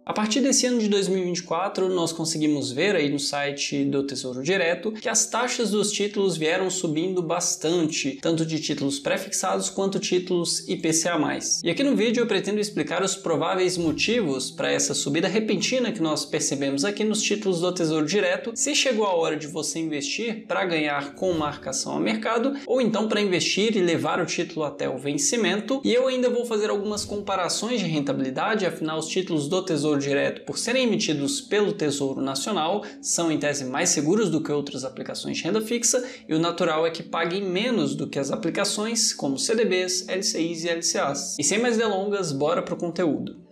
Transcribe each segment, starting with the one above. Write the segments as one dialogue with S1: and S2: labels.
S1: A partir desse ano de 2024, nós conseguimos ver aí no site do Tesouro Direto que as taxas dos títulos vieram subindo bastante, tanto de títulos pré-fixados quanto títulos IPCA+. E aqui no vídeo eu pretendo explicar os prováveis motivos para essa subida repentina que nós percebemos aqui nos títulos do Tesouro Direto, se chegou a hora de você investir para ganhar com marcação a mercado, ou então para investir e levar o título até o vencimento. E eu ainda vou fazer algumas comparações de rentabilidade, afinal os títulos do Tesouro Direto, por serem emitidos pelo Tesouro Nacional, são em tese mais seguros do que outras aplicações de renda fixa, e o natural é que paguem menos do que as aplicações como CDBs, LCIs e LCAs. E sem mais delongas, bora pro conteúdo.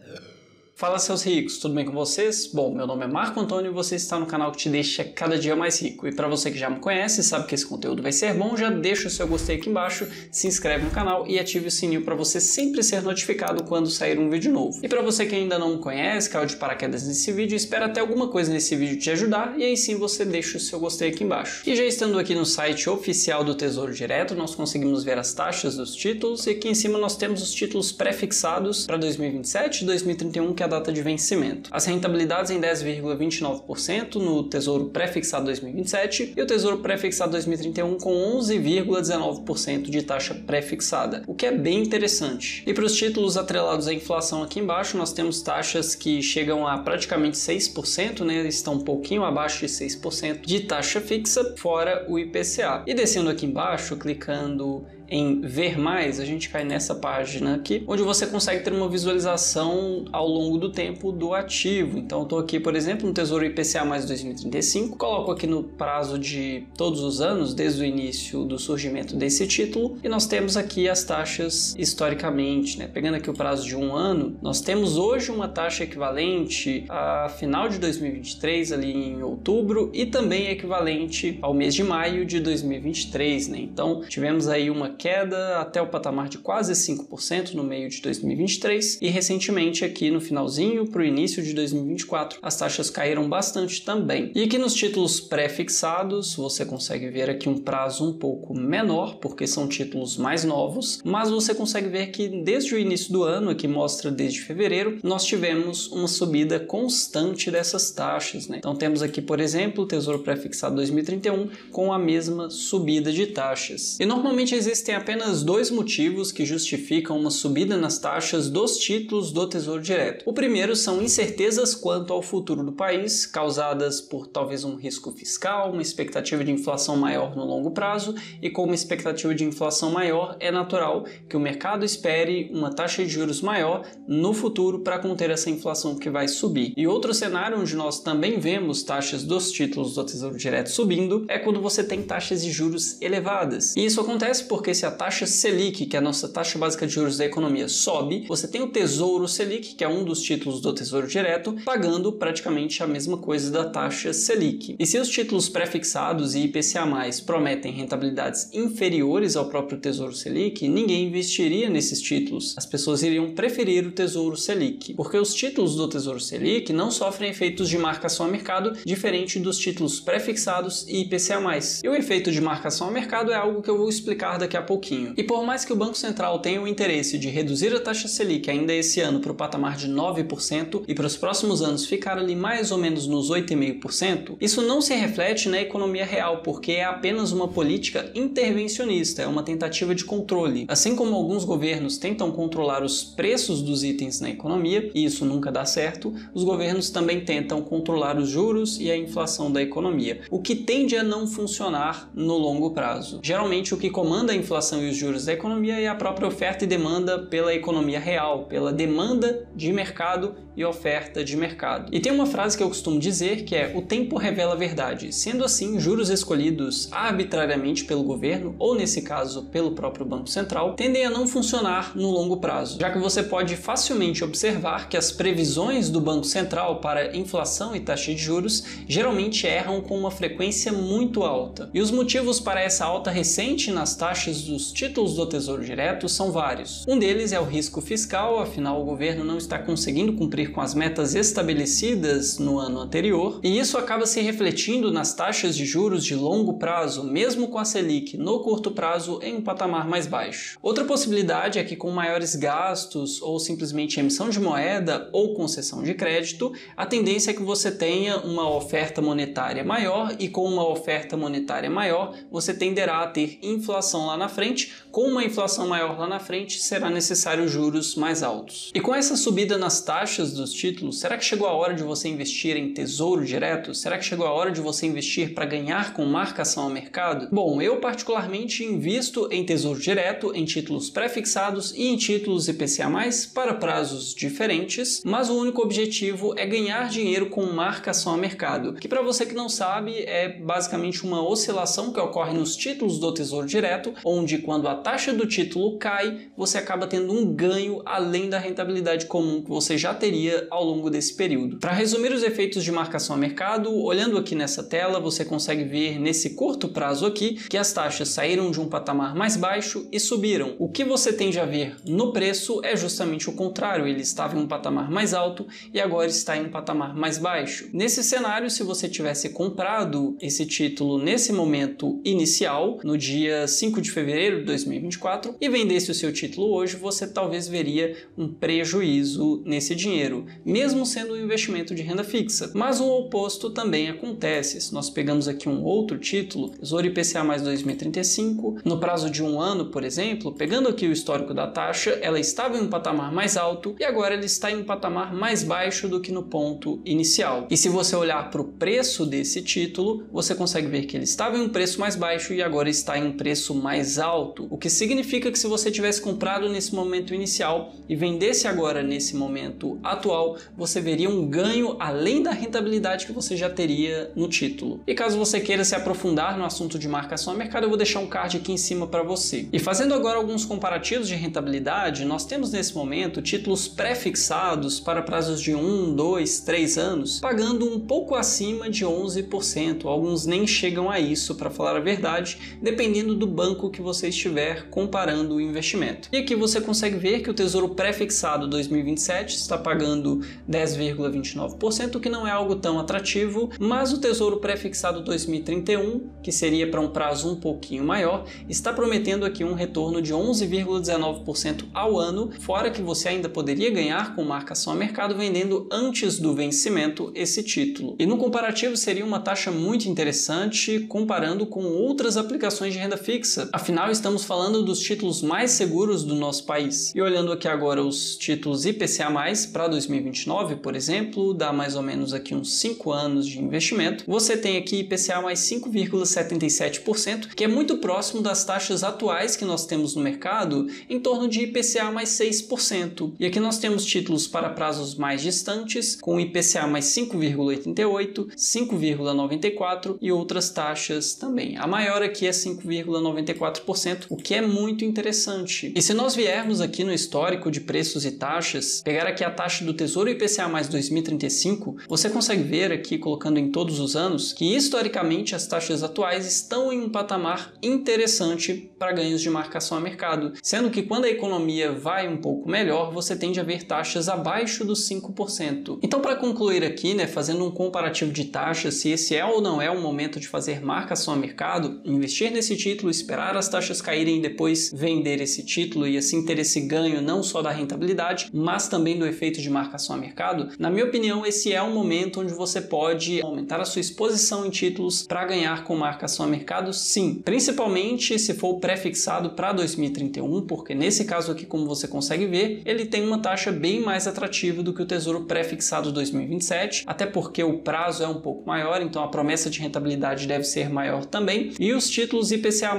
S1: Fala, seus ricos, tudo bem com vocês? Bom, meu nome é Marco Antônio e você está no canal que te deixa cada dia mais rico. E para você que já me conhece e sabe que esse conteúdo vai ser bom, já deixa o seu gostei aqui embaixo, se inscreve no canal e ative o sininho para você sempre ser notificado quando sair um vídeo novo. E para você que ainda não me conhece, caiu de paraquedas nesse vídeo, espera até alguma coisa nesse vídeo te ajudar e aí sim você deixa o seu gostei aqui embaixo. E já estando aqui no site oficial do Tesouro Direto, nós conseguimos ver as taxas dos títulos e aqui em cima nós temos os títulos pré-fixados para 2027 e 2031, que é a data de vencimento. As rentabilidades em 10,29% no Tesouro Pré-fixado 2027 e o Tesouro Pré-fixado 2031 com 11,19% de taxa pré-fixada, o que é bem interessante. E para os títulos atrelados à inflação aqui embaixo, nós temos taxas que chegam a praticamente 6%, né? Estão um pouquinho abaixo de 6% de taxa fixa, fora o IPCA. E descendo aqui embaixo, clicando em ver mais, a gente cai nessa página aqui, onde você consegue ter uma visualização ao longo do tempo do ativo. Então eu estou aqui, por exemplo, no Tesouro IPCA mais 2035, coloco aqui no prazo de todos os anos, desde o início do surgimento desse título, e nós temos aqui as taxas historicamente, né? Pegando aqui o prazo de um ano, nós temos hoje uma taxa equivalente a final de 2023, ali em outubro, e também equivalente ao mês de maio de 2023, né? Então tivemos aí uma queda até o patamar de quase 5% no meio de 2023 e recentemente aqui no finalzinho para o início de 2024 as taxas caíram bastante também. E aqui nos títulos pré-fixados você consegue ver aqui um prazo um pouco menor porque são títulos mais novos, mas você consegue ver que desde o início do ano, aqui mostra desde fevereiro, nós tivemos uma subida constante dessas taxas, né? Então temos aqui, por exemplo, o Tesouro Pré-fixado 2031 com a mesma subida de taxas. E normalmente existem apenas dois motivos que justificam uma subida nas taxas dos títulos do Tesouro Direto. O primeiro são incertezas quanto ao futuro do país, causadas por talvez um risco fiscal, uma expectativa de inflação maior no longo prazo, e com uma expectativa de inflação maior, é natural que o mercado espere uma taxa de juros maior no futuro para conter essa inflação que vai subir. E outro cenário onde nós também vemos taxas dos títulos do Tesouro Direto subindo é quando você tem taxas de juros elevadas. E isso acontece porque se a taxa Selic, que é a nossa taxa básica de juros da economia, sobe, você tem o Tesouro Selic, que é um dos títulos do Tesouro Direto, pagando praticamente a mesma coisa da taxa Selic. E se os títulos pré-fixados e IPCA+, prometem rentabilidades inferiores ao próprio Tesouro Selic, ninguém investiria nesses títulos. As pessoas iriam preferir o Tesouro Selic, porque os títulos do Tesouro Selic não sofrem efeitos de marcação a mercado, diferente dos títulos pré-fixados e IPCA+. E o efeito de marcação a mercado é algo que eu vou explicar daqui a pouquinho. E por mais que o Banco Central tenha o interesse de reduzir a taxa Selic ainda esse ano para o patamar de 9% e para os próximos anos ficar ali mais ou menos nos 8,5%, isso não se reflete na economia real, porque é apenas uma política intervencionista, é uma tentativa de controle. Assim como alguns governos tentam controlar os preços dos itens na economia, e isso nunca dá certo, os governos também tentam controlar os juros e a inflação da economia, o que tende a não funcionar no longo prazo. Geralmente o que comanda a inflação e os juros da economia é a própria oferta e demanda pela economia real, pela demanda de mercado e oferta de mercado. E tem uma frase que eu costumo dizer que é: o tempo revela a verdade. Sendo assim, juros escolhidos arbitrariamente pelo governo, ou nesse caso pelo próprio Banco Central, tendem a não funcionar no longo prazo, já que você pode facilmente observar que as previsões do Banco Central para inflação e taxa de juros geralmente erram com uma frequência muito alta. E os motivos para essa alta recente nas taxas dos títulos do Tesouro Direto são vários. Um deles é o risco fiscal, afinal o governo não está conseguindo cumprir com as metas estabelecidas no ano anterior, e isso acaba se refletindo nas taxas de juros de longo prazo, mesmo com a Selic no curto prazo em um patamar mais baixo. Outra possibilidade é que com maiores gastos ou simplesmente emissão de moeda ou concessão de crédito, a tendência é que você tenha uma oferta monetária maior, e com uma oferta monetária maior você tenderá a ter inflação lá na frente. Com uma inflação maior lá na frente será necessário juros mais altos. E com essa subida nas taxas dos títulos, será que chegou a hora de você investir em tesouro direto? Será que chegou a hora de você investir para ganhar com marcação ao mercado? Bom, eu particularmente invisto em tesouro direto, em títulos pré-fixados e em títulos IPCA+, para prazos diferentes, mas o único objetivo é ganhar dinheiro com marcação ao mercado, que para você que não sabe é basicamente uma oscilação que ocorre nos títulos do tesouro direto, onde quando a taxa do título cai, você acaba tendo um ganho além da rentabilidade comum que você já teria ao longo desse período. Para resumir os efeitos de marcação ao mercado, olhando aqui nessa tela, você consegue ver nesse curto prazo aqui que as taxas saíram de um patamar mais baixo e subiram. O que você tende a ver no preço é justamente o contrário, ele estava em um patamar mais alto e agora está em um patamar mais baixo. Nesse cenário, se você tivesse comprado esse título nesse momento inicial, no dia 5 de fevereiro de 2024, e vendesse o seu título hoje, você talvez veria um prejuízo nesse dinheiro, mesmo sendo um investimento de renda fixa. Mas o oposto também acontece. Se nós pegamos aqui um outro título, Tesouro IPCA+ 2035, no prazo de um ano, por exemplo, pegando aqui o histórico da taxa, ela estava em um patamar mais alto e agora ela está em um patamar mais baixo do que no ponto inicial. E se você olhar para o preço desse título, você consegue ver que ele estava em um preço mais baixo e agora está em um preço mais alto, o que significa que se você tivesse comprado nesse momento inicial e vendesse agora nesse momento atual, você veria um ganho além da rentabilidade que você já teria no título. E caso você queira se aprofundar no assunto de marcação ao mercado, eu vou deixar um card aqui em cima para você. E fazendo agora alguns comparativos de rentabilidade, nós temos nesse momento títulos pré-fixados para prazos de 1, 2, 3 anos, pagando um pouco acima de 11%. Alguns nem chegam a isso, para falar a verdade, dependendo do banco que você estiver comparando o investimento. E aqui você consegue ver que o Tesouro Pré-fixado 2027 está pagando 10,29%, o que não é algo tão atrativo, mas o Tesouro Pré-fixado 2031, que seria para um prazo um pouquinho maior, está prometendo aqui um retorno de 11,19% ao ano, fora que você ainda poderia ganhar com marcação a mercado vendendo antes do vencimento esse título. E no comparativo seria uma taxa muito interessante comparando com outras aplicações de renda fixa. Afinal, estamos falando dos títulos mais seguros do nosso país. E olhando aqui agora os títulos IPCA+, para 2029, por exemplo, dá mais ou menos aqui uns 5 anos de investimento, você tem aqui IPCA mais 5,77%, que é muito próximo das taxas atuais que nós temos no mercado, em torno de IPCA mais 6%. E aqui nós temos títulos para prazos mais distantes, com IPCA mais 5,88%, 5,94% e outras taxas também. A maior aqui é 5,94%, o que é muito interessante. E se nós viermos aqui no histórico de preços e taxas, pegar aqui a taxa do Tesouro IPCA mais 2035, você consegue ver aqui, colocando em todos os anos, que historicamente as taxas atuais estão em um patamar interessante para ganhos de marcação a mercado, sendo que quando a economia vai um pouco melhor, você tende a ver taxas abaixo dos 5%. Então, para concluir aqui, fazendo um comparativo de taxas, se esse é ou não é o momento de fazer marcação a mercado, investir nesse título, esperar as taxas caírem e depois vender esse título e assim ter esse ganho não só da rentabilidade, mas também do efeito de marcação a mercado, na minha opinião, esse é um momento onde você pode aumentar a sua exposição em títulos para ganhar com marcação a mercado, sim. Principalmente se for pré-fixado para 2031, porque nesse caso aqui, como você consegue ver, ele tem uma taxa bem mais atrativa do que o Tesouro Pré-fixado 2027, até porque o prazo é um pouco maior, então a promessa de rentabilidade deve ser maior também. E os títulos IPCA+,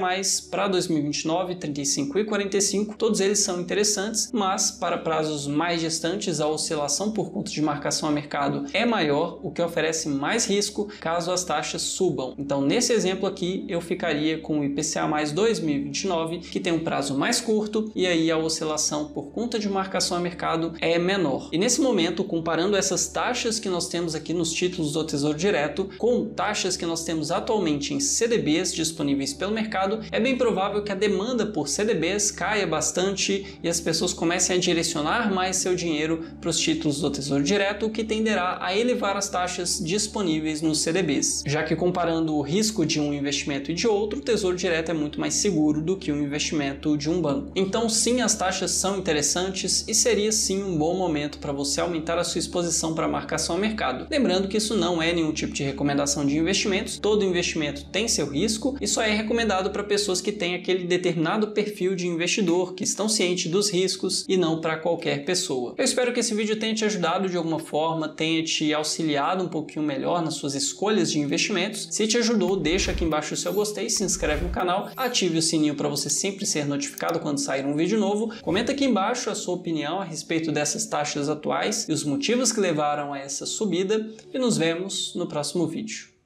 S1: para 2029, 35 e 45, todos eles são interessantes, mas para prazos mais distantes, a oscilação por conta de marcação a mercado é maior, o que oferece mais risco caso as taxas subam. Então, nesse exemplo aqui, eu ficaria com o IPCA+ 2029, que tem um prazo mais curto, e aí a oscilação por conta de marcação a mercado é menor. E nesse momento, comparando essas taxas que nós temos aqui nos títulos do Tesouro Direto com taxas que nós temos atualmente em CDBs disponíveis pelo mercado, é bem provável provável que a demanda por CDBs caia bastante e as pessoas comecem a direcionar mais seu dinheiro para os títulos do Tesouro Direto, o que tenderá a elevar as taxas disponíveis nos CDBs, já que comparando o risco de um investimento e de outro, o Tesouro Direto é muito mais seguro do que o investimento de um banco. Então sim, as taxas são interessantes e seria sim um bom momento para você aumentar a sua exposição para a marcação ao mercado. Lembrando que isso não é nenhum tipo de recomendação de investimentos, todo investimento tem seu risco e só é recomendado para pessoas que têm aquele determinado perfil de investidor, que estão cientes dos riscos e não para qualquer pessoa. Eu espero que esse vídeo tenha te ajudado de alguma forma, tenha te auxiliado um pouquinho melhor nas suas escolhas de investimentos. Se te ajudou, deixa aqui embaixo o seu gostei, se inscreve no canal, ative o sininho para você sempre ser notificado quando sair um vídeo novo. Comenta aqui embaixo a sua opinião a respeito dessas taxas atuais e os motivos que levaram a essa subida e nos vemos no próximo vídeo.